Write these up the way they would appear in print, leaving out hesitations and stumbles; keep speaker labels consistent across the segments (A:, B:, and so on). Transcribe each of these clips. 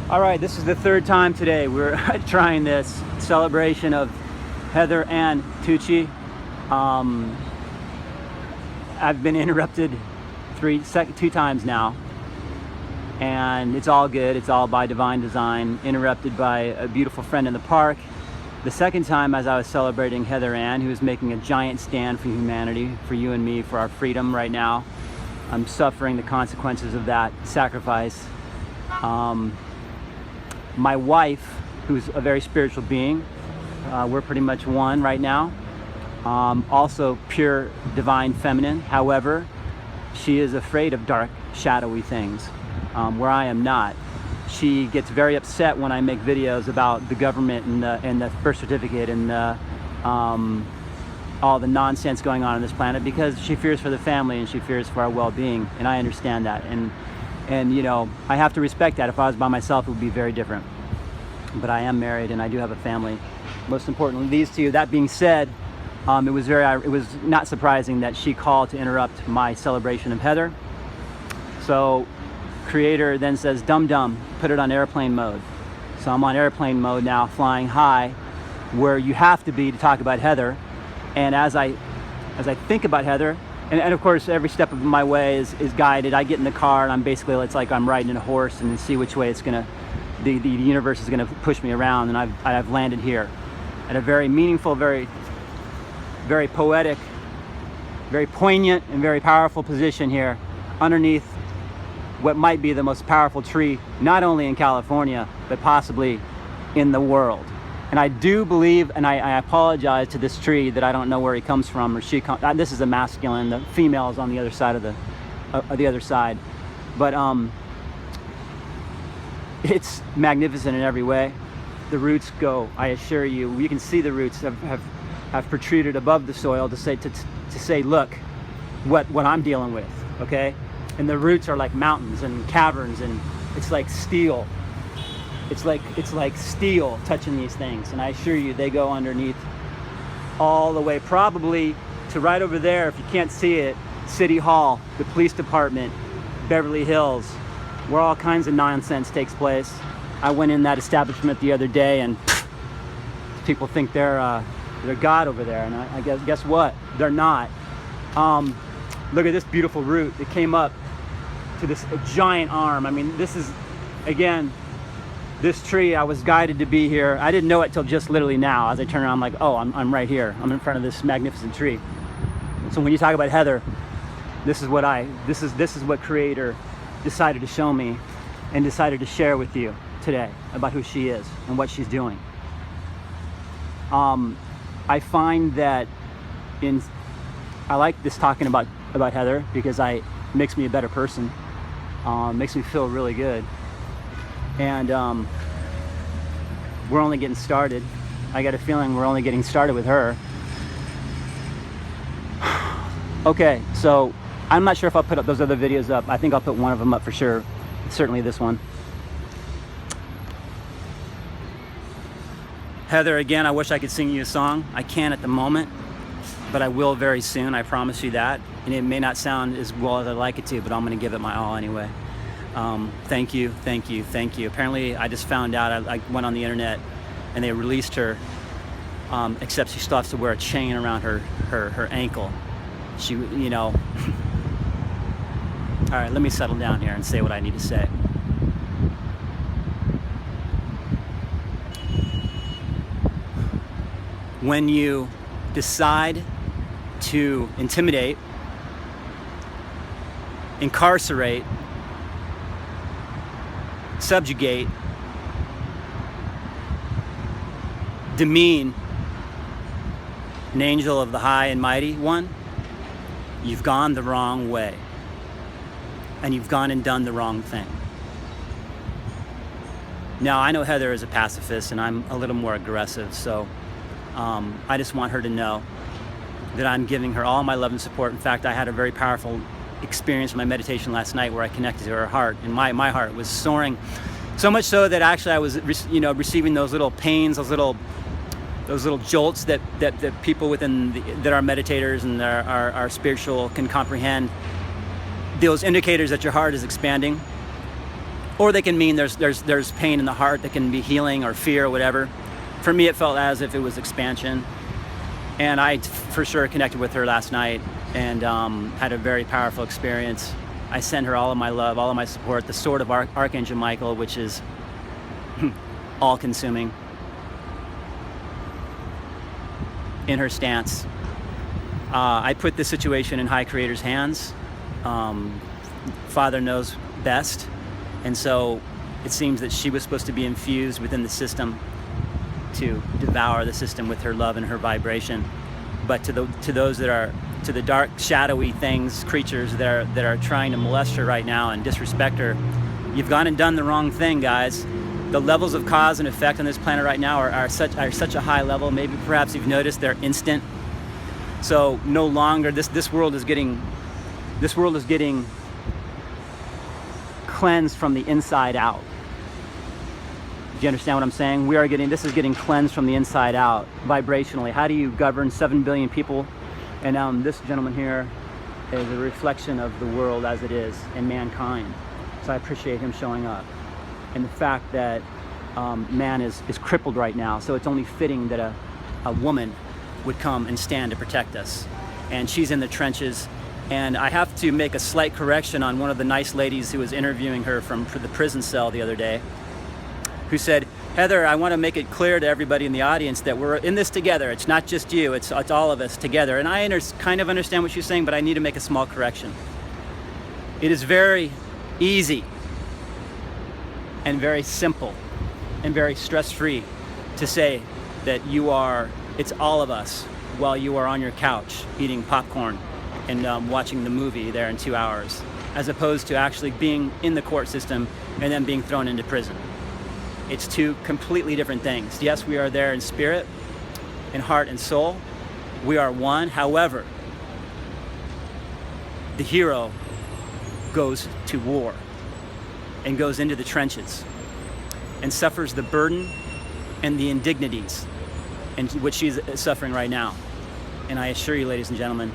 A: All right, this is the third time today we're trying this celebration of Heather Ann Tucci. I've been interrupted two times now, and it's all good. It's all by divine design. Interrupted by a beautiful friend in the park. The second time, as I was celebrating Heather Ann, who is making a giant stand for humanity, for you and me, for our freedom right now. I'm suffering the consequences of that sacrifice. My wife, who's a very spiritual being, we're pretty much one right now. Also pure divine feminine. However, she is afraid of dark, shadowy things, where I am not. She gets very upset when I make videos about the government and the birth certificate and all the nonsense going on this planet, because she fears for the family and she fears for our well-being, and I understand that. And you know, I have to respect that. If I was by myself, it would be very different. But I am married and I do have a family. Most importantly, these two. That being said, it was not surprising that she called to interrupt my celebration of Heather. So, creator then says, "Dum dum, put it on airplane mode." So I'm on airplane mode now, flying high, where you have to be to talk about Heather. And as I think about Heather, and of course every step of my way is guided. I get in the car and I'm basically, it's like I'm riding a horse and see which way it's gonna, the universe is gonna push me around, and I've landed here at a very meaningful, very poetic, very poignant and very powerful position here underneath what might be the most powerful tree, not only in California, but possibly in the world. And I do believe, and I apologize to this tree that I don't know where he comes from or she comes. This is a masculine. The female is on the other side of the other side, but it's magnificent in every way. The roots go. I assure you, you can see the roots have protruded above the soil to say, look, what I'm dealing with. Okay, and the roots are like mountains and caverns, and it's like steel. It's like steel touching these things, and I assure you they go underneath all the way, probably to right over there, if you can't see it, City Hall, the police department, Beverly Hills, where all kinds of nonsense takes place. I went in that establishment the other day, and people think they're God over there, and I guess what? They're not. Look at this beautiful root. It came up to this giant arm. I mean, this is, again, this tree, I was guided to be here. I didn't know it till just literally now. As I turn around, I'm like, oh, I'm right here. I'm in front of this magnificent tree. So when you talk about Heather, this is what Creator decided to show me and decided to share with you today about who she is and what she's doing. I find that I like this talking about Heather because it makes me a better person. Makes me feel really good. And we're only getting started. I got a feeling we're only getting started with her. Okay, so I'm not sure if I'll put up those other videos up. I think I'll put one of them up for sure. Certainly this one. Heather, again, I wish I could sing you a song. I can't at the moment, but I will very soon. I promise you that. And it may not sound as well as I'd like it to, but I'm going to give it my all anyway. Thank you. Apparently, I just found out, I went on the internet and they released her, except she still has to wear a chain around her ankle. She, you know. All right, let me settle down here and say what I need to say. When you decide to intimidate, incarcerate, subjugate, demean an angel of the high and mighty one, you've gone the wrong way. And you've gone and done the wrong thing. Now, I know Heather is a pacifist and I'm a little more aggressive, so I just want her to know that I'm giving her all my love and support. In fact, I had a very powerful experience in my meditation last night where I connected to her heart, and my heart was soaring, so much so that actually I was receiving those little pains, those little jolts that people that are meditators and are spiritual can comprehend. Those indicators that your heart is expanding. or they can mean there's pain in the heart that can be healing or fear or whatever. For me, it felt as if it was expansion. And I for sure connected with her last night and had a very powerful experience. I send her all of my love, all of my support, the sword of Archangel Michael, which is all-consuming in her stance. I put this situation in High Creator's hands. Father knows best, and so it seems that she was supposed to be infused within the system to devour the system with her love and her vibration. But to those that are, to the dark, shadowy things, creatures that are trying to molest her right now and disrespect her, you've gone and done the wrong thing, guys. The levels of cause and effect on this planet right now are such a high level. Maybe perhaps you've noticed they're instant. So no longer this world is getting cleansed from the inside out. Do you understand what I'm saying? This is getting cleansed from the inside out, vibrationally. How do you govern 7 billion people? And this gentleman here is a reflection of the world as it is and mankind. So I appreciate him showing up. And the fact that man is crippled right now. So it's only fitting that a woman would come and stand to protect us. And she's in the trenches. And I have to make a slight correction on one of the nice ladies who was interviewing her for the prison cell the other day, who said, Heather, I want to make it clear to everybody in the audience that we're in this together. It's not just you, it's all of us together. And I kind of understand what she's saying, but I need to make a small correction. It is very easy and very simple and very stress-free to say that it's all of us while you are on your couch eating popcorn and watching the movie there in 2 hours, as opposed to actually being in the court system and then being thrown into prison. It's two completely different things. Yes, we are there in spirit, in heart and soul. We are one. However, the hero goes to war and goes into the trenches and suffers the burden and the indignities and which she's suffering right now. And I assure you, ladies and gentlemen,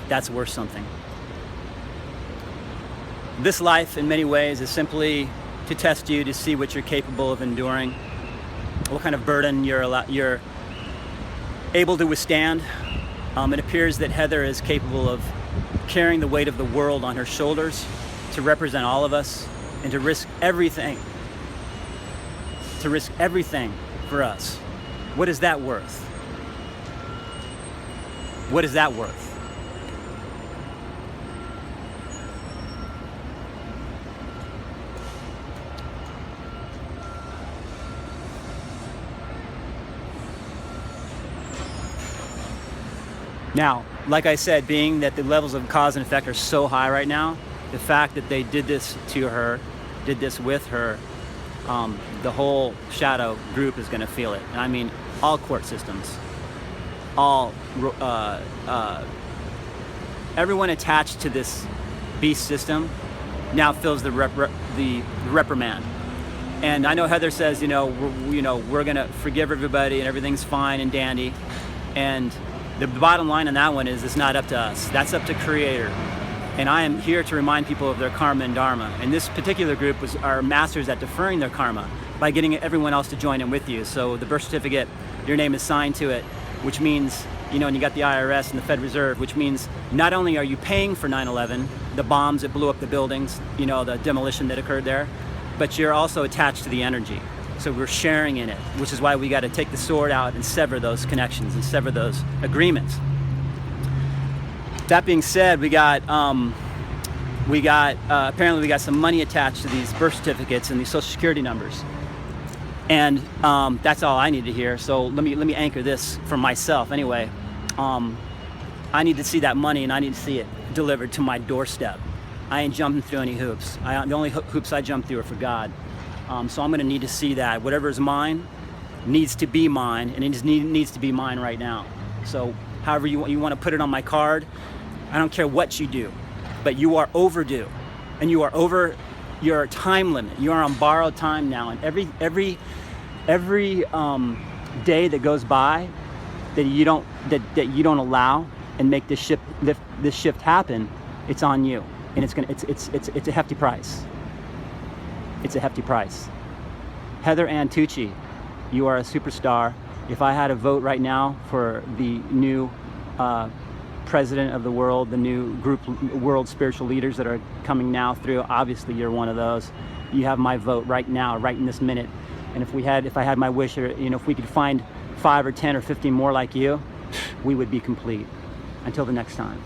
A: that's worth something. This life, in many ways, is simply to test you to see what you're capable of enduring, what kind of burden you're able to withstand. It appears that Heather is capable of carrying the weight of the world on her shoulders to represent all of us and to risk everything for us. What is that worth? What is that worth? Now, like I said, being that the levels of cause and effect are so high right now, the fact that they did this to her, did this with her, the whole shadow group is going to feel it. And I mean, all court systems, everyone attached to this beast system now feels the reprimand. And I know Heather says, we're going to forgive everybody and everything's fine and dandy. And the bottom line on that one is it's not up to us. That's up to Creator. And I am here to remind people of their karma and dharma. And this particular group are masters at deferring their karma by getting everyone else to join in with you. So the birth certificate, your name is signed to it, which means, and you got the IRS and the Fed Reserve, which means not only are you paying for 9/11, the bombs that blew up the buildings, the demolition that occurred there, but you're also attached to the energy. So we're sharing in it, which is why we got to take the sword out and sever those connections and sever those agreements. That being said, apparently we got some money attached to these birth certificates and these social security numbers. And that's all I need to hear. So let me anchor this for myself anyway. I need to see that money and I need to see it delivered to my doorstep. I ain't jumping through any hoops. The only hoops I jump through are for God. So I'm going to need to see that. Whatever is mine needs to be mine, and it needs to be mine right now. So however you want to put it on my card, I don't care what you do, but you are overdue, and you are over your time limit. You are on borrowed time now, and every day that goes by that you don't allow and make this shift happen, it's on you, and it's a hefty price. it's a hefty price. Heather Ann Tucci, you are a superstar. If I had a vote right now for the new president of the world, the new group world spiritual leaders that are coming now through, obviously you're one of those. You have my vote right now, right in this minute. And if I had my wish, or if we could find 5 or 10 or 15 more like you, we would be complete. Until the next time.